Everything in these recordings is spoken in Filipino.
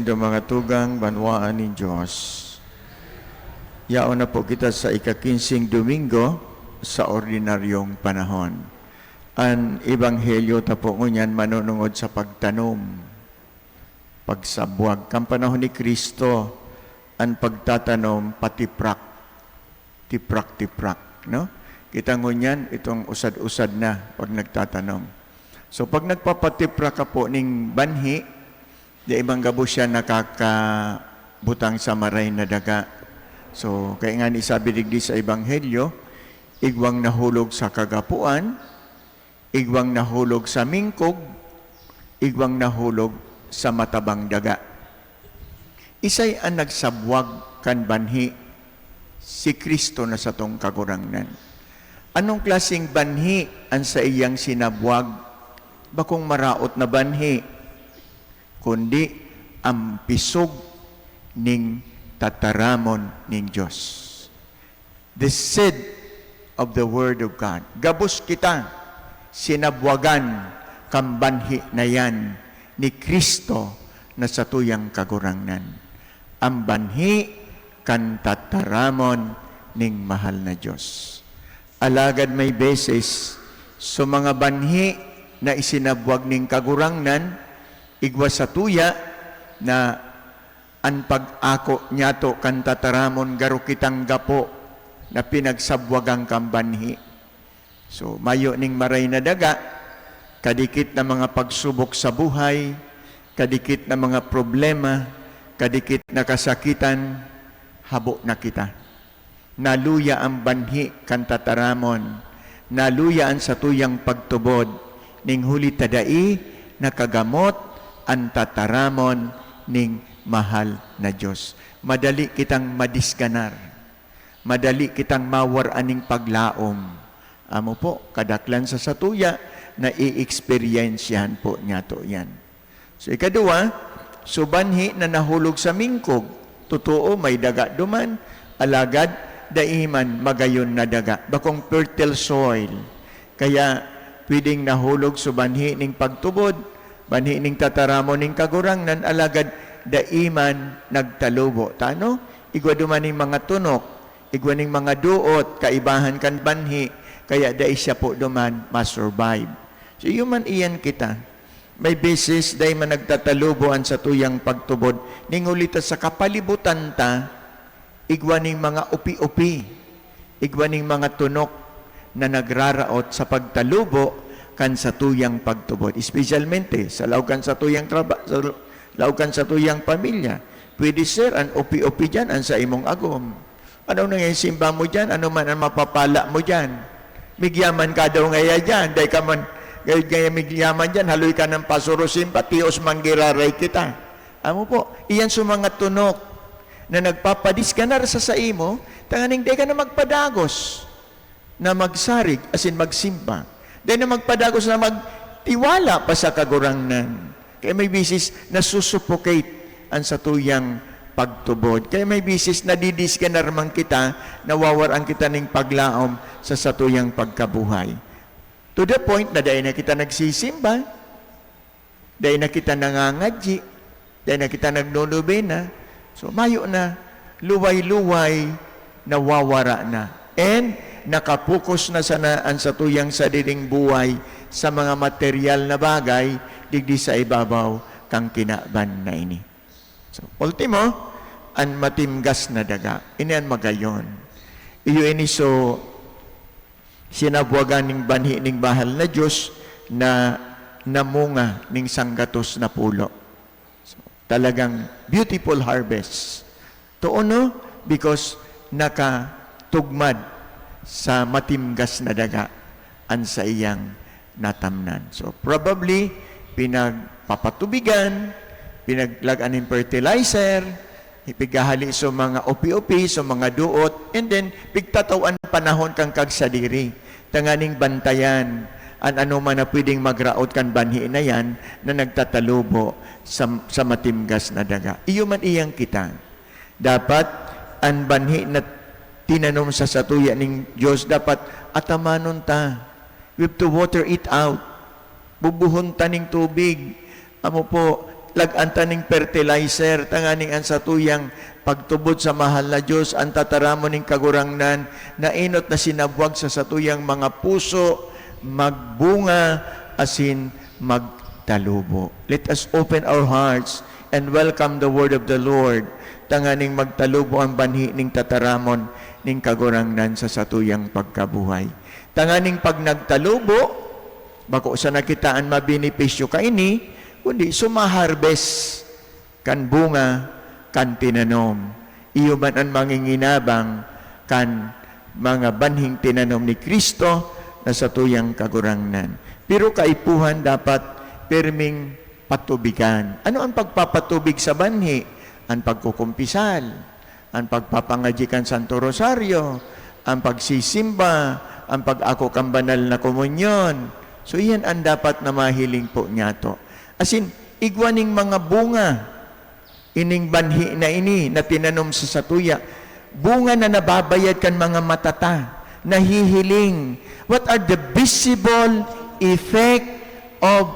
do mga tugang banwaan ni Diyos. Yaon na po kita sa ika-15 Domingo sa ordinaryong panahon. Ang Ebanghelyo ta po ngunyan manunungod sa pagtanom, pagsabwag. Kang panahon ni Kristo, ang pagtatanom patiprak, tiprak, no? Kita ngunyan itong usad-usad na pag nagtatanom. So pag nagpapatiprak ka po ning banhi, di ibang gabo siya nakakabutang sa maray na daga. So, kaya nga ni sabi digdi sa Ebanghelyo, igwang nahulog sa kagapuan, igwang nahulog sa mingkog, igwang nahulog sa matabang daga. Isay ang nagsabwag kan banhi, si Kristo na sa tong kagurangnan. Anong klaseng banhi ang sa iyang sinabwag? Bakong maraot na banhi? Kundi ang pisog ning tataramon ning Diyos. The seed of the Word of God. Gabos kita, sinabwagan kambanhi na yan ni Kristo na sa tuyang kagurangnan. Ang banhi kan tataramon ning mahal na Diyos. Alagad may beses, so mga banhi na isinabwag ning kagurangnan, igwa sa tuya na ang pag-ako nyato kan tataramon garo kitang gapo na pinagsabwagang kambanhi. So, mayo ning maray na daga, kadikit na mga pagsubok sa buhay, kadikit na mga problema, kadikit na kasakitan, habo na kita. Naluya ang banhi kan tataramon, naluya ang sa tuyang pagtubod, ning huli tadai, nakagamot, ang tataramon ning mahal na Diyos. Madali kitang madisganar. Madali kitang mawar aning paglaom. Amo po, kadaklan sa satuya na i-experiensyahan po niya to yan. So ikadua, subanhi na nahulog sa mingkog. Totoo, may daga duman. Alagad, daiman magayon na daga. Bakong fertile soil. Kaya, pwedeng nahulog subanhi ning pagtubod, banhi ning tataramon ning kagurangnan, alagad daiman nagtalubo. Tano? Igwa duman ning mga tunok, igwa ning mga duot, kaibahan kan banhi, kaya dai siya po duman masurvive. So human iyan kita. May beses dai man nagtataluboan sa tuyang pagtubod, ning ulita sa kapalibutan ta, igwa ning mga upi-upi, igwa ning mga tunok na nagraraot sa pagtalubo kan sa tuyang pagtubod. Especialmente sa laukan sa tuyang trabaho, sa laukan sa tuyang pamilya. Pwede sir, ang upi-upi dyan, ang sa imong agom. Ano nang simba mo dyan? Ano man ang mapapala mo dyan? Migyaman ka daw ngaya dyan. Dahil ka man, gaya migyaman dyan, haloy ka ng pasurusin, patios manggiraray kita. Amo po, iyan sa mga tunok na nagpapadisganar sa imo, tanganing di ka na magpadagos, na magsarig, asin magsimba. Dahil na magpadagos na magtiwala pa sa kagurangnan. Kaya may bisis na susuffocate ang satuyang pagtubod. Kaya may bisis na didisganar man kita, nawawaran kita ng paglaom sa satuyang pagkabuhay. To the point na dahil na kita nagsisimba, dahil na kita nangangadji, dahil na kita nagnonobena, so mayo na, luway-luway, nawawara na. And nakapokus na sanaan sa tuyang sariling buhay sa mga material na bagay digdi sa ibabaw kang kinaban na ini. So, ultimo, ang matimgas na daga. Ini ang magayon. Iyo ini so sinabwagan ning banhi ning bahal na Diyos na namunga ning sanggatos na pulo. So, talagang beautiful harvest. Tuono, because nakatugmad sa matimgas na daga ang sa iyang natamnan. So, probably, pinagpapatubigan, pinaglagan ng fertilizer, ipigahali sa mga opi-opi, sa mga duot, and then, pigtatawan panahon kang kagsadiri. Tanganing bantayan, ang ano man na pwedeng magraot kan banhi na yan, na nagtatalubo sa matimgas na daga. Iyo man iyang kita. Dapat, ang banhi na tinanom sa satuya ng Diyos, dapat atamanon ta. We have to water it out. Bubuhon ta ng tubig. Amo po, laganta ning fertilizer, tanganing ang satuyang pagtubod sa mahal na Diyos, ang tataramo ning kagurangnan, na inot na sinabwag sa satuyang mga puso, magbunga, asin magtalubo. Let us open our hearts and welcome the word of the Lord. Tanganing magtalubo ang banhi ning tataramon ning kagurangnan sa satuyang pagkabuhay. Tanganing pag nagtalubo, bako sa nakitaan mabinipisyo kaini, kundi sumaharbes kan bunga, kan tinanom. Iyo man ang manginginabang kan mga banhing tinanom ni Kristo na satuyang kagurangnan. Pero kaipuhan dapat perming patubigan. Ano ang pagpapatubig sa banhi? Ang pagkukumpisal, ang pagpapangajikan Santo Rosario, ang pagsisimba, ang pag-ako kang banal na komunyon. So iyan ang dapat na mahiling po niya to. As in, igwaning mga bunga, ining banhi na ini, na tinanom sa satuya, bunga na nababayad kan mga matata, nahihiling. What are the visible effect of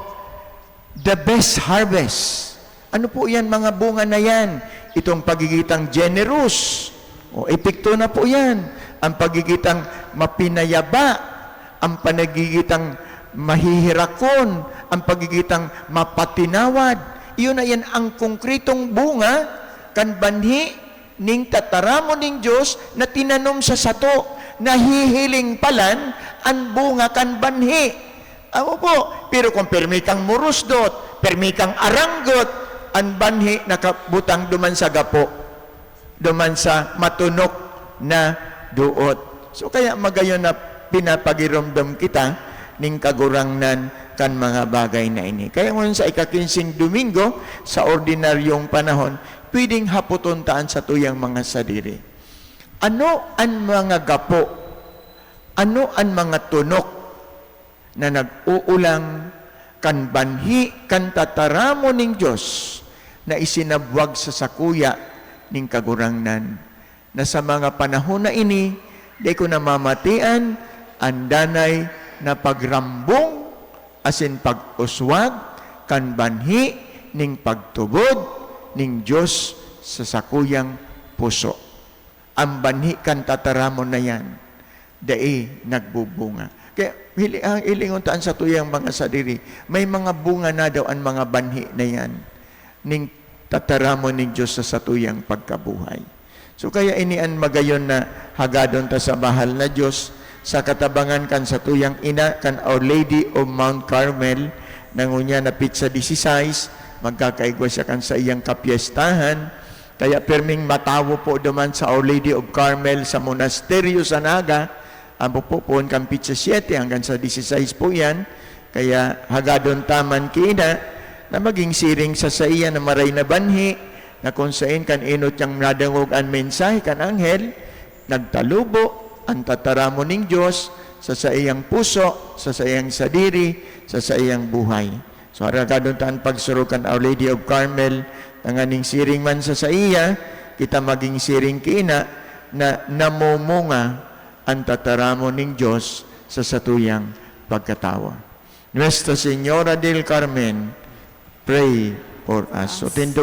the best harvest? Ano po yan, mga bunga na yan? Itong pagigitang generous, o epekto na po yan. Ang pagigitang mapinayaba, ang panagigitang mahihirakon, ang pagigitang mapatinawad. Iyon na yan ang konkretong bunga kan banhi ning tataramo ning Diyos na tinanom sa sato. Nahihiling palan ang bunga kan banhi. Ako po, pero kung permi kang murusdot, permi kang aranggot, ang banhi nakabutang duman sa gapo, duman sa matunok na duot. So kaya magayon na pinapagiromdom kita ning kagurangnan kan mga bagay na ini. Kaya ngayon sa ika-15 Domingo, sa ordinaryong panahon, pwedeng haputuntaan sa tuyang mga sadiri. Ano ang mga gapo? Ano ang mga tunok na nag-uulang kan banhi, kan tataramo ning Diyos na isinabwag sa sakuya ning kagurangnan, na sa mga panahon na ini, di ko namamatian ang danay na pagrambong asin pag-uswag kan banhi ning pagtubod ning Diyos sa sakuyang puso. Ang banhi kan tataramon na yan, dai nagbubunga. Kaya hilingon taan sa tuyang mga sadiri, may mga bunga na daw ang mga banhi na yan ning tataramon ning Diyos sa satuyang pagkabuhay. So kaya inian magayon na hagadon ta sa mahal na Diyos, sa katabangan kan sa tuyang ina, kan Our Lady of Mount Carmel, nangunya na pitsa 16, magkakaigwa siya kan sa iyang kapiestahan. Kaya perming matawo po duman sa Our Lady of Carmel sa monasteryo sa Naga, ang po kan pitsa 7 hanggang sa 16 po yan. Kaya hagadon taman kina, na maging siring sa iya na maray na banhi, na kung saan kan inot niyang nadangog ang mensahe kan anghel, nagtalubo ang tataramo ning Diyos sa iyang puso, sa iyang sadiri, sa iyang buhay. So haragadon taan pagsurukan Our Lady of Carmel, nanganing siring man sa iya, kita maging siring kina na namumunga ang tataramo ning Diyos sa satuyang pagkatawa. Nuestra Señora del Carmen, pray for us. So, tindog